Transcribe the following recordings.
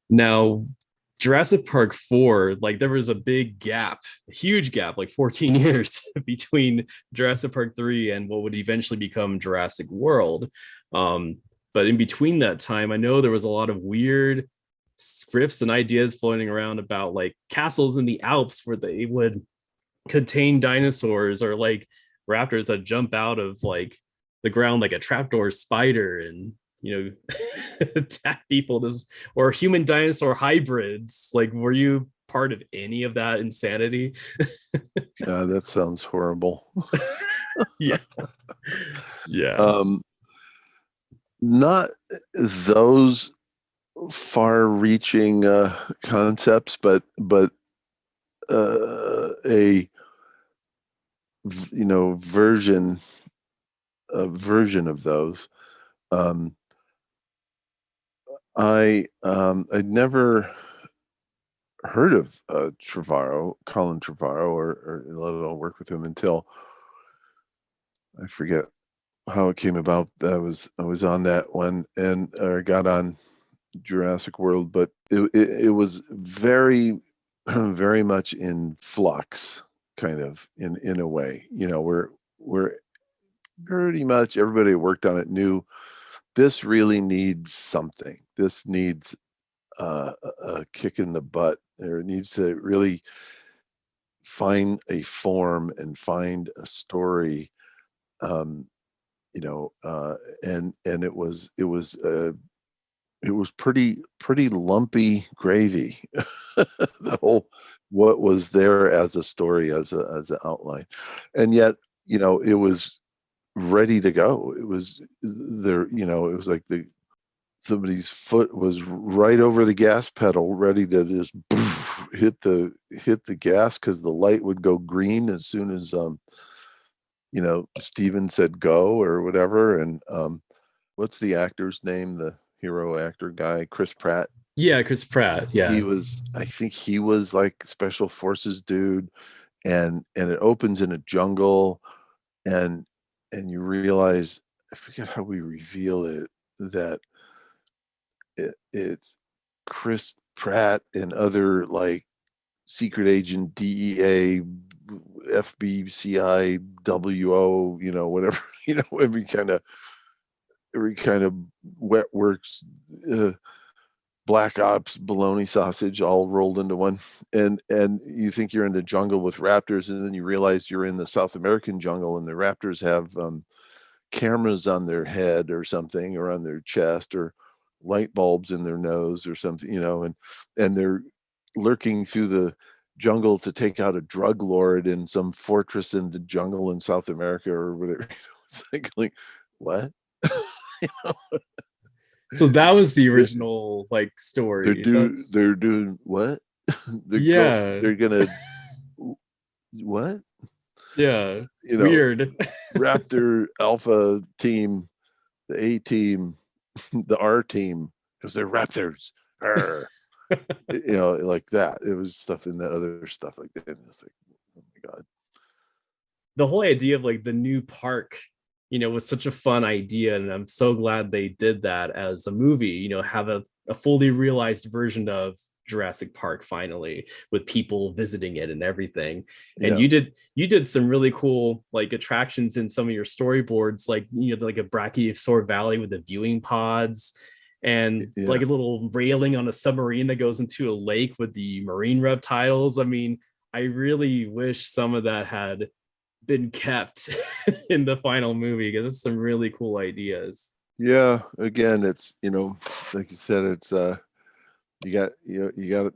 Now, Jurassic Park 4, like there was a big gap, a huge gap, like 14 years between Jurassic Park 3 and what would eventually become Jurassic World. Um, but in between that time, I know there was a lot of weird scripts and ideas floating around about like castles in the Alps where they would contain dinosaurs or like raptors that jump out of like the ground like a trapdoor spider and attack people this or human dinosaur hybrids. Like, were you part of any of that insanity? That sounds horrible. Yeah. Yeah. um, Not those far-reaching concepts, but a version version of those. Um, I'd never heard of Colin Trevorrow, or let alone work with him until I forget how it came about. I was on that one and or got on Jurassic World, but it was very very much in flux, kind of in a way. We're pretty much everybody who worked on it knew this really needs something. This needs a kick in the butt. There needs to really find a form and find a story. Um, and it was pretty lumpy gravy. The whole what was there as a story, as an outline, and yet it was ready to go. It was there. It was like the somebody's foot was right over the gas pedal, ready to just hit the gas because the light would go green as soon as Steven said go or whatever. And what's the actor's name? The hero actor guy, Chris Pratt. Yeah, Chris Pratt. He Yeah. was, I think he was like special forces dude, and it opens in a jungle, and you realize, I forget how we reveal it, that it's Chris Pratt and other like secret agent DEA, FBCI, WO, whatever, every kind of wet works, uh, black ops bologna sausage all rolled into one. And you think you're in the jungle with raptors, and then you realize you're in the South American jungle, and the raptors have cameras on their head or something, or on their chest, or light bulbs in their nose or something, and they're lurking through the jungle to take out a drug lord in some fortress in the jungle in South America or whatever. It's like what? You know, So that was the original like story. That's they're doing what? yeah. They're gonna what? Yeah. You know, Weird. Raptor Alpha team, the A team, the R team, because they're Raptors. Arr. Like that. It was stuff in that other stuff like that. And it's like, oh my god. The whole idea of like the new park, was such a fun idea. And I'm so glad they did that as a movie, have a fully realized version of Jurassic Park finally with people visiting it and everything. And Yeah, you did some really cool like attractions in some of your storyboards, like like a Brachiosaur Valley with the viewing pods and yeah, like a little railing on a submarine that goes into a lake with the marine reptiles. I mean, I really wish some of that had been kept in the final movie because it's some really cool ideas. yeah. Again, it's like you said, it's you got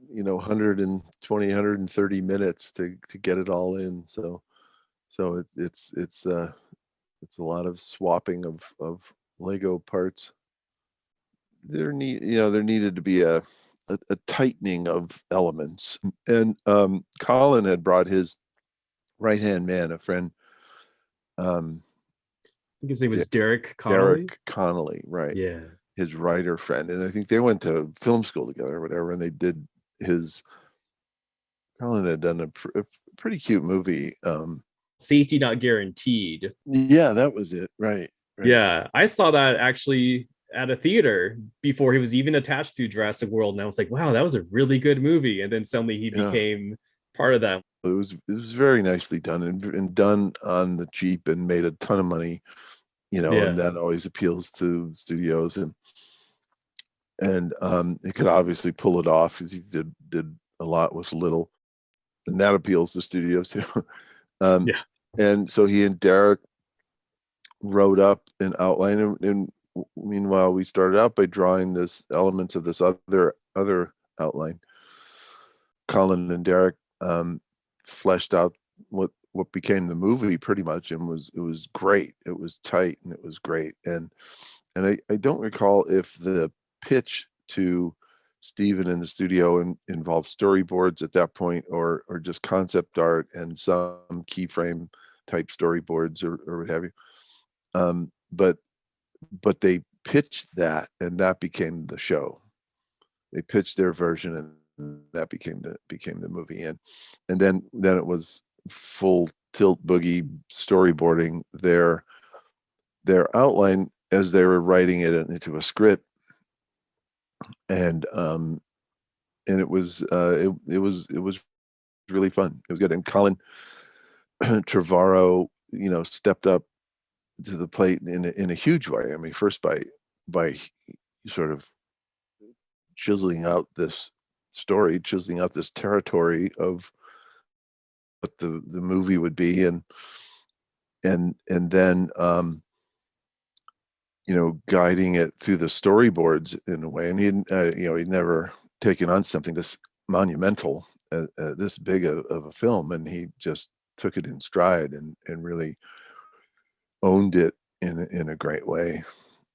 120, 130 minutes to get it all in. So it's a lot of swapping of Lego parts. There needed to be a tightening of elements. And Colin had brought his right hand man, a friend, um, I think his name D- was Derrick Connolly. Derrick Connolly, right? Yeah. His writer friend, and I think they went to film school together or whatever. And they did his. Colin had done a pretty cute movie. Safety Not Guaranteed. Yeah, that was it. Right, right. Yeah, I saw that actually at a theater before he was even attached to Jurassic World. And I was like, wow, that was a really good movie. And then suddenly he Yeah, became part of that. it was very nicely done, and done on the cheap, and made a ton of money, and Yeah. that always appeals to studios. And he could obviously pull it off because he did a lot with little, and that appeals to studios too. um, Yeah. and so he and Derrick wrote up an outline, and meanwhile we started out by drawing this elements of this other outline. Colin and Derrick fleshed out what became the movie pretty much, and it was great. It was tight and it was great. And I don't recall if the pitch to Steven in the studio involved storyboards at that point, or just concept art and some keyframe type storyboards, or what have you. But they pitched that, and that became the show. They pitched their version, and that became the movie. And then it was full tilt boogie storyboarding their outline as they were writing it into a script. And it was really fun. It was good. And Colin Trevorrow, stepped up to the plate in a huge way. I mean, first by sort of chiseling out this story, chiseling out this territory of what the movie would be, and then guiding it through the storyboards in a way. And he'd never taken on something this monumental, this big of a film, and he just took it in stride, and really owned it in a great way.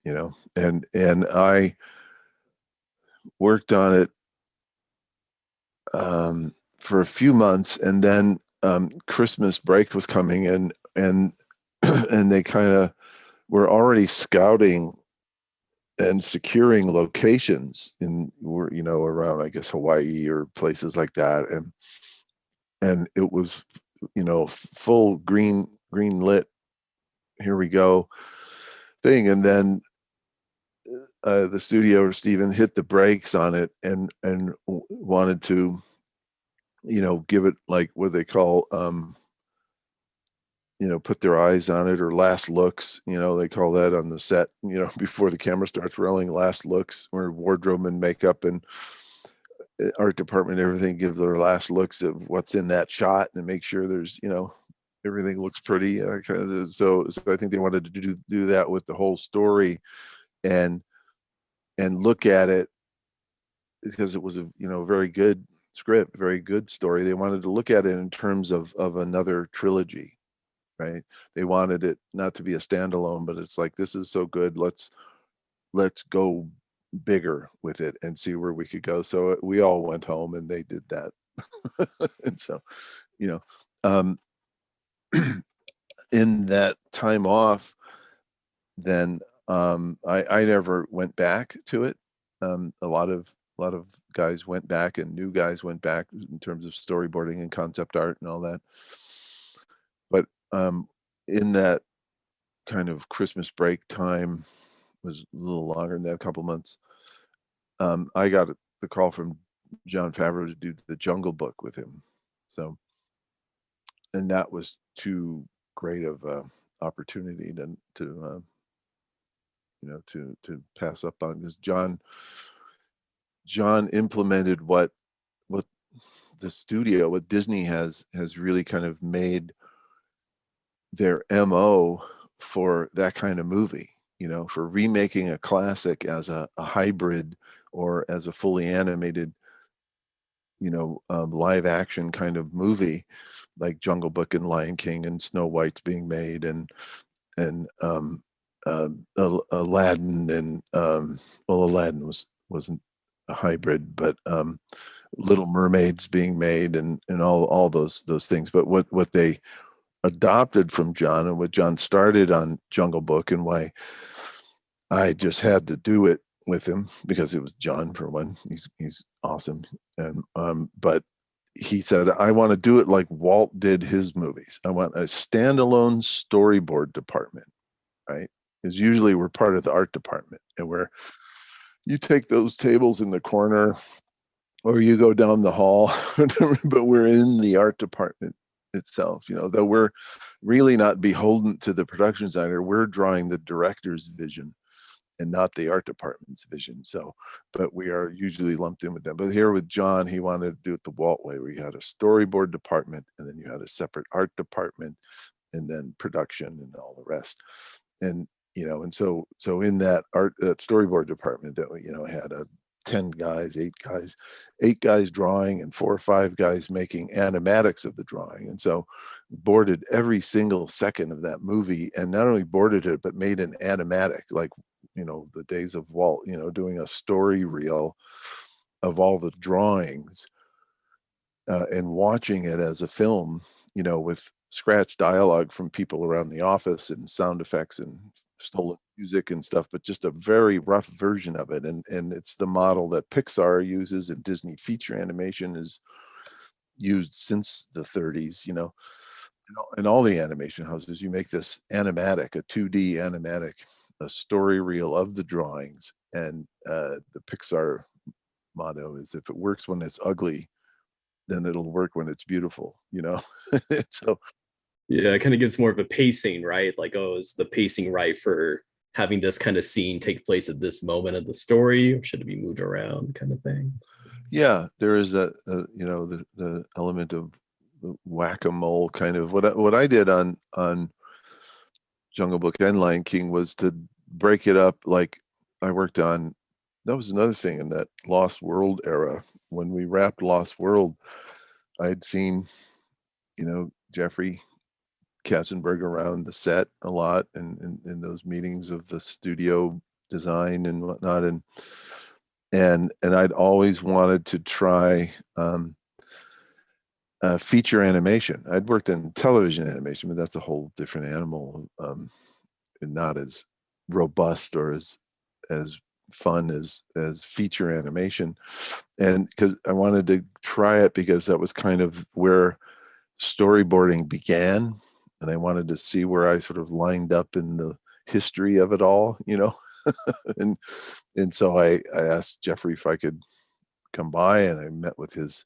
And I worked on it for a few months, and then Christmas break was coming, and and they kind of were already scouting and securing locations around, I guess, Hawaii or places like that. And it was full green lit, here we go thing. And then the studio, or Steven, hit the brakes on it, and wanted to give it, like, what they call put their eyes on it, or last looks. They call that on the set, before the camera starts rolling, last looks, where wardrobe and makeup and art department, everything, give their last looks of what's in that shot, and make sure there's everything looks pretty. So I think they wanted to do that with the whole story, and look at it, because it was a very good script, very good story. They wanted to look at it in terms of another trilogy, right? They wanted it not to be a standalone, but it's like, this is so good, let's go bigger with it and see where we could go. So we all went home, and they did that. And so, you know, um, in that time off, then I never went back to it. A lot of guys went back, and new guys went back, in terms of storyboarding and concept art and all that. But in that kind of Christmas break time, was a little longer than that, a couple months, I got the call from Jon Favreau to do the Jungle Book with him. So, and that was too great of a opportunity to pass up on, because John implemented what the studio, what Disney has really kind of made their MO for that kind of movie, for remaking a classic as a hybrid, or as a fully animated, live action kind of movie, like Jungle Book and Lion King and Snow White's being made, and Aladdin, and well, Aladdin wasn't a hybrid, but Little Mermaids being made, and all those things. But what they adopted from John, and what John started on Jungle Book, and why I just had to do it with him, because it was John, for one. He's awesome. And but he said, I want to do it like Walt did his movies. I want a standalone storyboard department, right? because usually we're part of the art department, and where you take those tables in the corner or you go down the hall, but we're in the art department itself, though we're really not beholden to the production designer. We're drawing the director's vision and not the art department's vision. So, but we are usually lumped in with them. But here with John, he wanted to do it the Walt way, where you had a storyboard department, and then you had a separate art department, and then production and all the rest. And so in that that storyboard department, that we had 10 guys, 8 guys drawing, and 4 or 5 guys making animatics of the drawing. And so boarded every single second of that movie, and not only boarded it, but made an animatic, like the days of Walt, doing a story reel of all the drawings, and watching it as a film, with scratch dialogue from people around the office and sound effects and stolen music and stuff, but just a very rough version of it. And it's the model that Pixar uses, and Disney feature animation is used since the 30s, and all the animation houses. You make this animatic, a 2D animatic, a story reel of the drawings. And the Pixar motto is, if it works when it's ugly, then it'll work when it's beautiful, So Yeah, it kind of gives more of a pacing, right? Like, oh, is the pacing right for having this kind of scene take place at this moment of the story, or should it be moved around, kind of thing? yeah, there is the element of the whack-a-mole kind of. What I did on Jungle Book and Lion King was to break it up. Like, I worked on, that was another thing in that Lost World era. When we wrapped Lost World, I'd seen, Jeffrey Katzenberg around the set a lot, and in those meetings of the studio design and whatnot. And I'd always wanted to try feature animation. I'd worked in television animation, but that's a whole different animal, and not as robust or as fun as feature animation. And because I wanted to try it, because that was kind of where storyboarding began, and I wanted to see where I sort of lined up in the history of it all, and so I asked Jeffrey if I could come by, and I met with his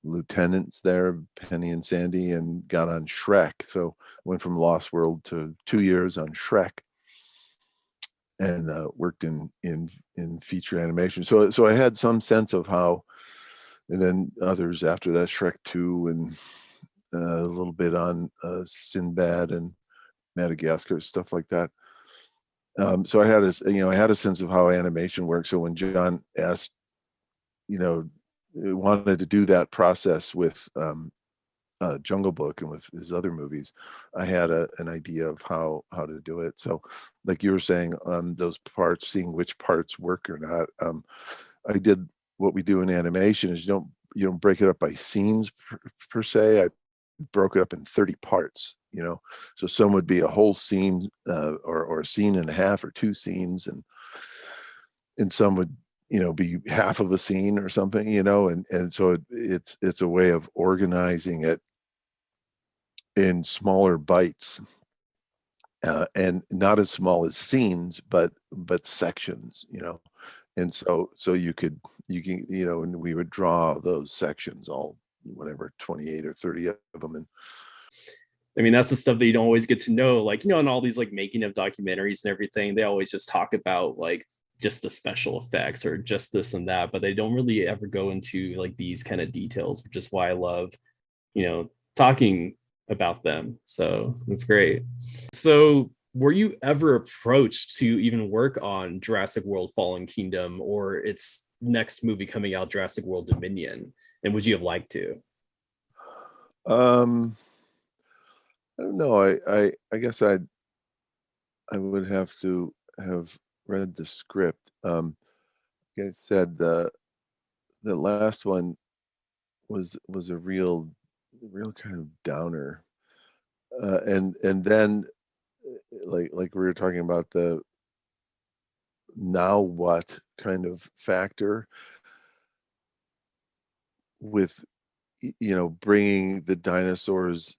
lieutenants there, Penny and Sandy, and got on Shrek. So went from Lost World to 2 years on Shrek, and worked in feature animation. So I had some sense of how, and then others after that, Shrek 2, and a little bit on Sinbad and Madagascar, stuff like that. So I had a sense of how animation works. So when John asked, wanted to do that process with Jungle Book and with his other movies, I had an idea of how to do it. So, like you were saying, those parts, seeing which parts work or not. I did what we do in animation is you don't break it up by scenes per se. I broke it up in 30 parts. So some would be a whole scene, or a scene and a half, or 2 scenes, and some would be half of a scene or something, and so it's a way of organizing it in smaller bites, and not as small as scenes, but sections, and so you can, and we would draw those sections, all whatever, 28 or 30 of them. And I mean, that's the stuff that you don't always get to know. Like, in all these like making of documentaries and everything, they always just talk about like just the special effects or just this and that, but they don't really ever go into like these kind of details, which is why I love, talking about them. So it's great. So were you ever approached to even work on Jurassic World Fallen Kingdom or its next movie coming out, Jurassic World Dominion? And would you have liked to? um I don't know. I guess I would have to have read the script. Like I said, the last one was a real kind of downer. And then, like we were talking about, the now what kind of factor with, bringing the dinosaurs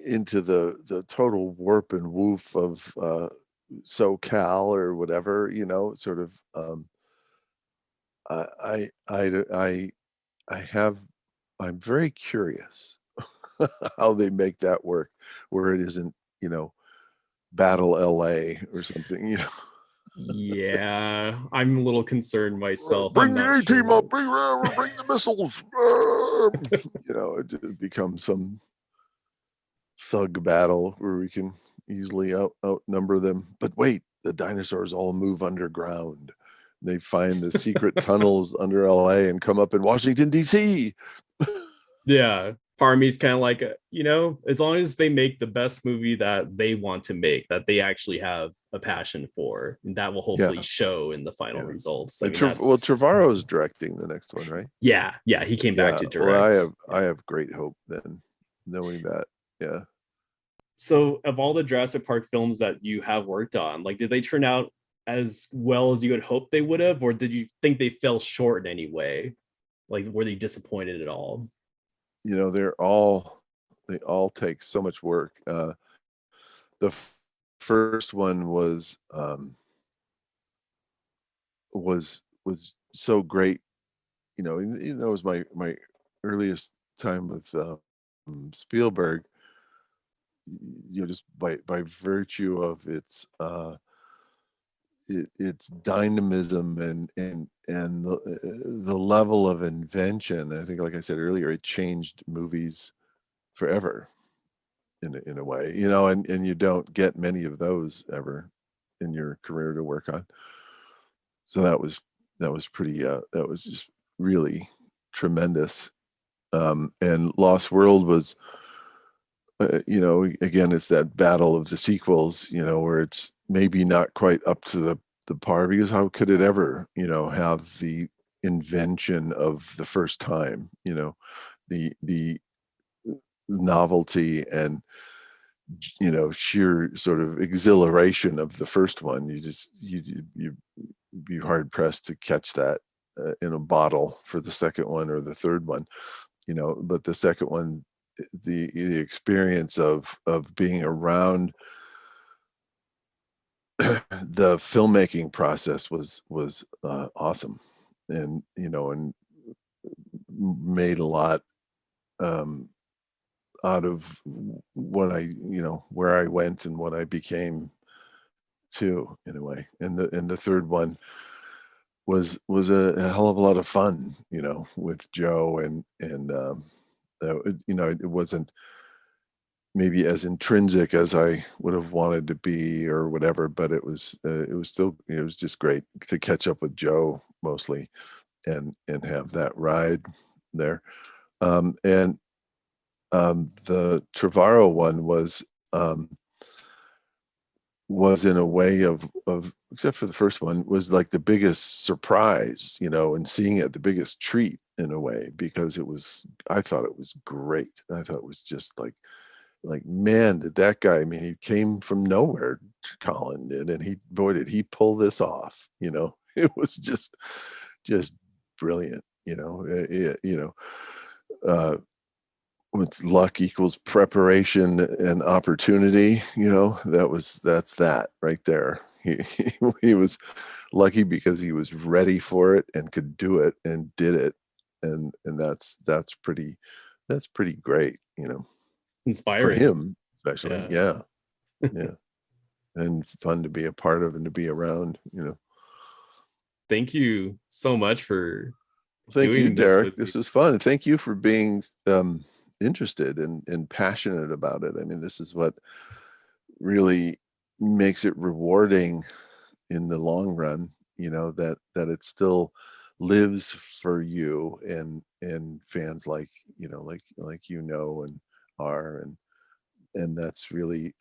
into the total warp and woof of SoCal or whatever, sort of. I I I I have I'm very curious how they make that work, where it isn't, Battle LA or something, Yeah, I'm a little concerned myself. I'm Bring the not A-team sure. up, bring the missiles. It just becomes some thug battle where we can easily outnumber them. But wait, the dinosaurs all move underground. They find the secret tunnels under LA and come up in Washington, DC. Yeah, part of me is kind of like, as long as they make the best movie that they want to make, that they actually have a passion for, and that will hopefully Yeah, show in the final yeah. results. I And mean, Well, that's Trevorrow's directing the next one, right? yeah, he came back Yeah. to Well, direct. I Yeah. have great hope then, knowing that. Yeah. So, of all the Jurassic Park films that you have worked on, like, did they turn out as well as you had hoped they would have, or did you think they fell short in any way? Like, were they disappointed at all? They all take so much work. The first one was so great, it was my earliest time with Spielberg, just by virtue of its dynamism and the level of invention. I think, like I said earlier, it changed movies forever in a way, and you don't get many of those ever in your career to work on. So that was pretty that was just really tremendous. And Lost World was, again, it's that battle of the sequels, where it's maybe not quite up to the par, because how could it ever, have the invention of the first time, the novelty and sheer sort of exhilaration of the first one. You'd be hard pressed to catch that in a bottle for the second one or the third one, but the second one, the experience of being around the filmmaking process was awesome, and made a lot um out of what I where I went and what I became too, in a way. And the third one was a hell of a lot of fun, with Joe, it wasn't maybe as intrinsic as I would have wanted to be or whatever, but it was still, it was just great to catch up with Joe mostly, and have that ride there. And The Trevorrow one was in a way of, except for the first one, was like the biggest surprise, and seeing it, the biggest treat in a way, because I thought it was great. I thought it was just like, man, did that guy, I mean, he came from nowhere, Colin did, and boy, did he pull this off, It was just brilliant, uh, with luck equals preparation and opportunity, that's that right there. He was lucky because he was ready for it and could do it and did it. And that's pretty great, for Inspiring. him, especially. Yeah. Yeah. Yeah. And fun to be a part of and to be around. Thank you so much for Thank you, doing this Derek. with me. This was fun. Thank you for being interested and passionate about it. I mean, this is what really makes it rewarding in the long run, that it still lives for you and fans like and are, and that's really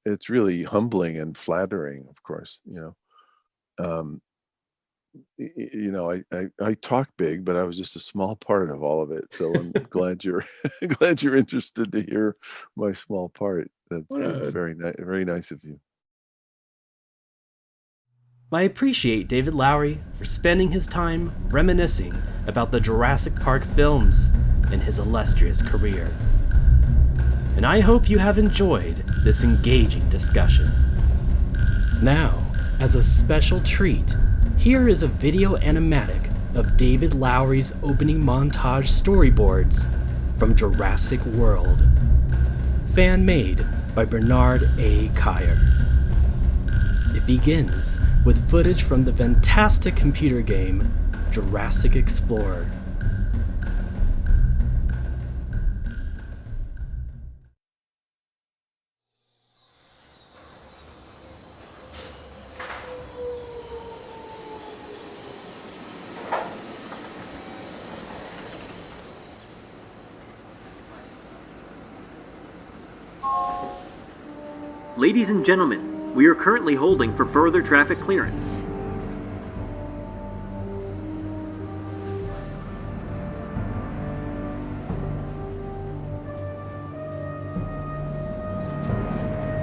it's really humbling and flattering, of course. Um I talk big, but I was just a small part of all of it. So I'm glad you're glad you're interested to hear my small part. That's What very nice of you. I appreciate David Lowery for spending his time reminiscing about the Jurassic Park films in his illustrious career. And I hope you have enjoyed this engaging discussion. Now, as a special treat, here is a video animatic of David Lowery's opening montage storyboards from Jurassic World. Fan-made by Bernard A. KYER. It begins with footage from the fantastic computer game Jurassic Explorer. Ladies and gentlemen, we are currently holding for further traffic clearance.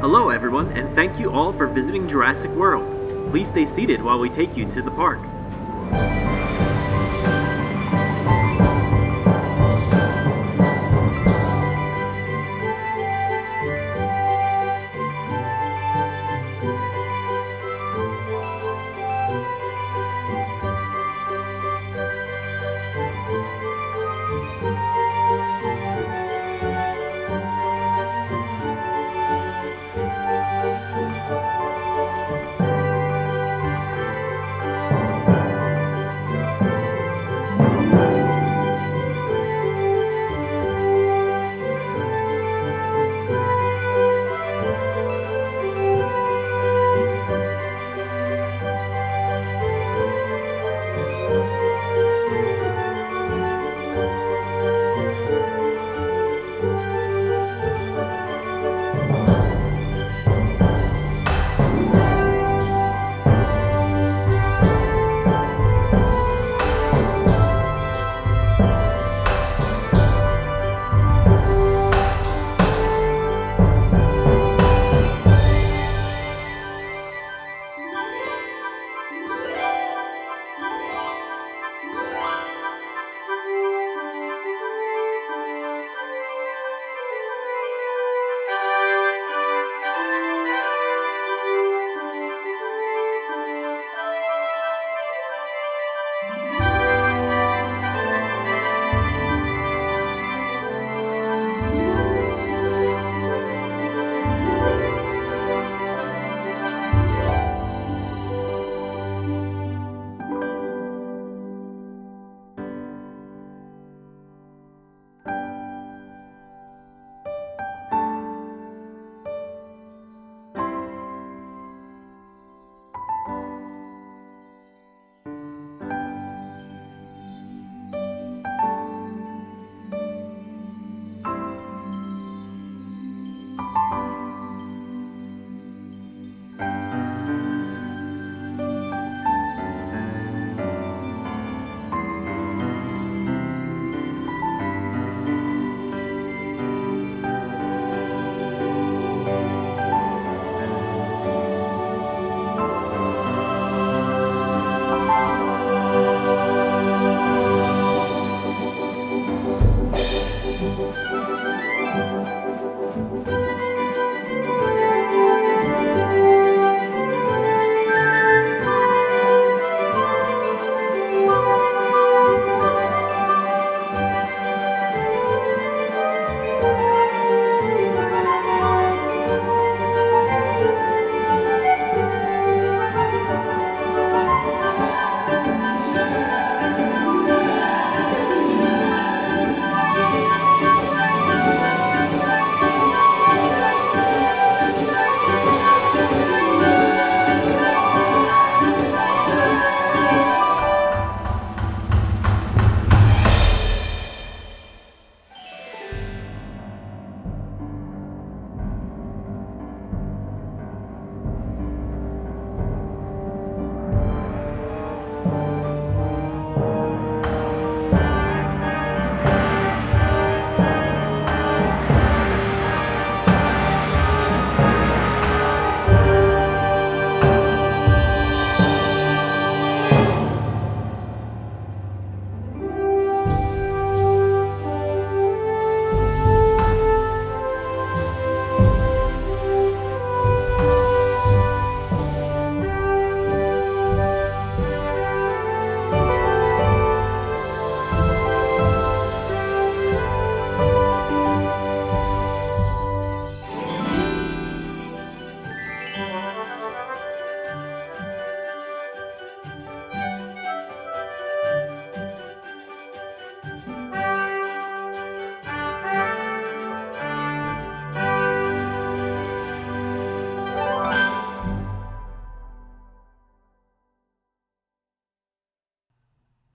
Hello everyone, and thank you all for visiting Jurassic World. Please stay seated while we take you to the park.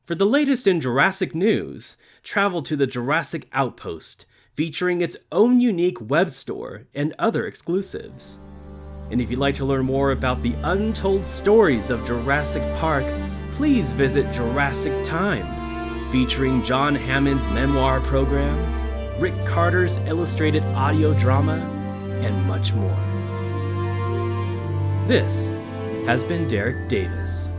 For the latest in Jurassic news, travel to the Jurassic Outpost, featuring its own unique web store and other exclusives. And if you'd like to learn more about the untold stories of Jurassic Park, please visit Jurassic Time, featuring John Hammond's memoir program, Rick Carter's illustrated audio drama, and much more. This has been Derrick Davis.